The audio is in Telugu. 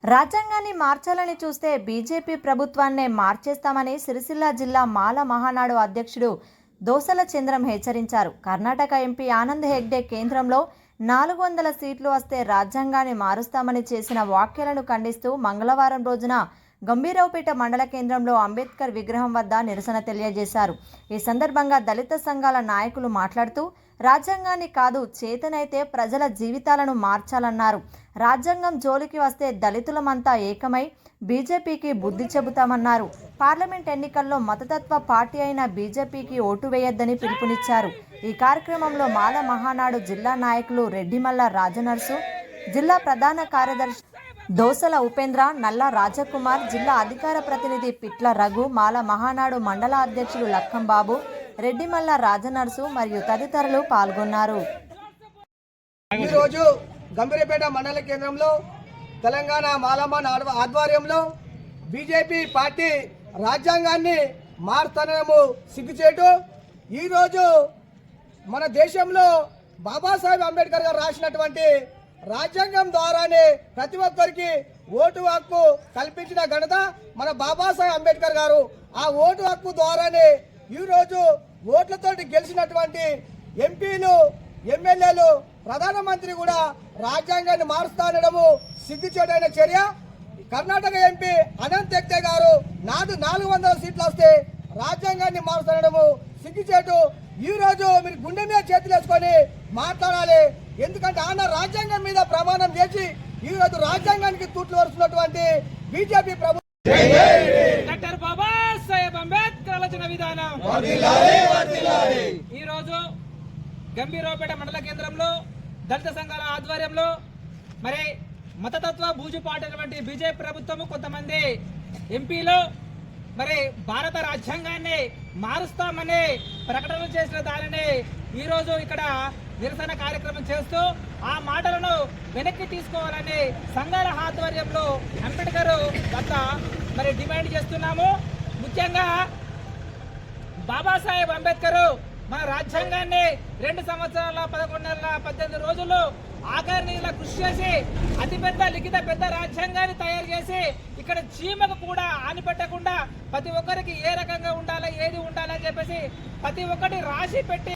రాజ్యాంగాన్ని మార్చాలని చూస్తే బీజేపీ ప్రభుత్వాన్నే మార్చేస్తామని సిరిసిల్ల జిల్లా మాల మహానాడు అధ్యక్షుడు దోసల చంద్రం హెచ్చరించారు. కర్ణాటక ఎంపీ ఆనంద్ హెగ్డే కేంద్రంలో 400 సీట్లు వస్తే రాజ్యాంగాన్ని మారుస్తామని చేసిన వ్యాఖ్యలను ఖండిస్తూ మంగళవారం రోజున గంభీరావుపేట మండల కేంద్రంలో అంబేద్కర్ విగ్రహం వద్ద నిరసన తెలియజేశారు. ఈ సందర్భంగా దళిత సంఘాల నాయకులు మాట్లాడుతూ రాజ్యాంగాన్ని కాదు, చేతనైతే ప్రజల జీవితాలను మార్చాలన్నారు. రాజ్యాంగం జోలికి వస్తే దళితులమంతా ఏకమై బీజేపీకి బుద్ధి చెబుతామన్నారు. పార్లమెంట్ ఎన్నికల్లో మతతత్వ పార్టీ అయిన బీజేపీకి ఓటు వేయొద్దని పిలుపునిచ్చారు. ఈ కార్యక్రమంలో మాల మహానాడు జిల్లా నాయకులు రెడ్డిమల్ల రాజనర్సు, జిల్లా ప్రధాన కార్యదర్శి దోసల ఉపేంద్ర, నల్ల రాజకుమార్, జిల్లా అధికార ప్రతినిధి పిట్ల రఘు, మాల మహానాడు మండల అధ్యక్షులు లక్కంబాబు, రెడ్డిమల్ల రాజనర్సు మరియు తదితరులు పాల్గొన్నారు. ఈరోజు గంభీరపేట మండల కేంద్రంలో తెలంగాణ మాలమ్మ ఆధ్వర్యంలో బీజేపీ పార్టీ రాజ్యాంగాన్ని మారుతనము సిగ్గుచేటు. ఈరోజు మన దేశంలో బాబాసాహెబ్ అంబేద్కర్ గారు రాసినటువంటి రాజ్యాంగం ద్వారానే ప్రతి ఒక్కరికి ఓటు హక్కు కల్పించిన ఘనత మన బాబాసాహెబ్ అంబేద్కర్ గారు. ఆ ఓటు హక్కు ద్వారానే ఈరోజు ఓట్లతోటి గెలిచినటువంటి ఎంపీలు, ఎమ్మెల్యేలు, ప్రధానమంత్రి కూడా రాజ్యాంగాన్ని మారుస్తానడము సిగ్గుచేటైన చర్య. కర్ణాటక ఎంపీ అనంత్ హెగ్డే గారు 400 సీట్లు వస్తే రాజ్యాంగాన్ని మారుస్తానడము సిగ్గుచేటు. ఈ రోజు మీరు గుండె మీద చేతులు వేసుకొని మాట్లాడాలి. ఎందుకంటే ఆయన రాజ్యాంగం మీద ప్రమాణం చేసి ఈ రోజు రాజ్యాంగానికి తూట్లు వరుస్తున్నటువంటి బీజేపీ ప్రభుత్వం డాక్టర్ బాబాసాహెబ్ అంబేద్కర్ ఆలోచన విధానం ఈ రోజు గంభీరావుపేట మండల కేంద్రంలో దళిత సంఘాల ఆధ్వర్యంలో మరి మతతత్వ బూజుపాటైనటువంటి బీజేపీ ప్రభుత్వము కొంతమంది ఎంపీలు మరి భారత రాజ్యాంగాన్ని మారుస్తామని ప్రకటనలు చేసిన దానిని ఈరోజు ఇక్కడ నిరసన కార్యక్రమం చేస్తూ ఆ మాటలను వెనక్కి తీసుకోవాలని సంఘాల ఆధ్వర్యంలో అంబేద్కర్ వద్ద మరి డిమాండ్ చేస్తున్నాము. ముఖ్యంగా బాబాసాహెబ్ అంబేద్కర్ మన రాజ్యాంగాన్ని 2 సంవత్సరాల 11 నెలల 18 రోజులు ఆఖరిలో కృషి చేసి అతిపెద్ద లిఖిత పెద్ద రాజ్యాంగాన్ని తయారు చేసి ఇక్కడ చీమకు కూడా ఆనిపెట్టకుండా ప్రతి ఒక్కరికి ఏ రకంగా ఉండాలి, ఏది ఉండాలని చెప్పేసి ప్రతి ఒక్కటి రాసి పెట్టి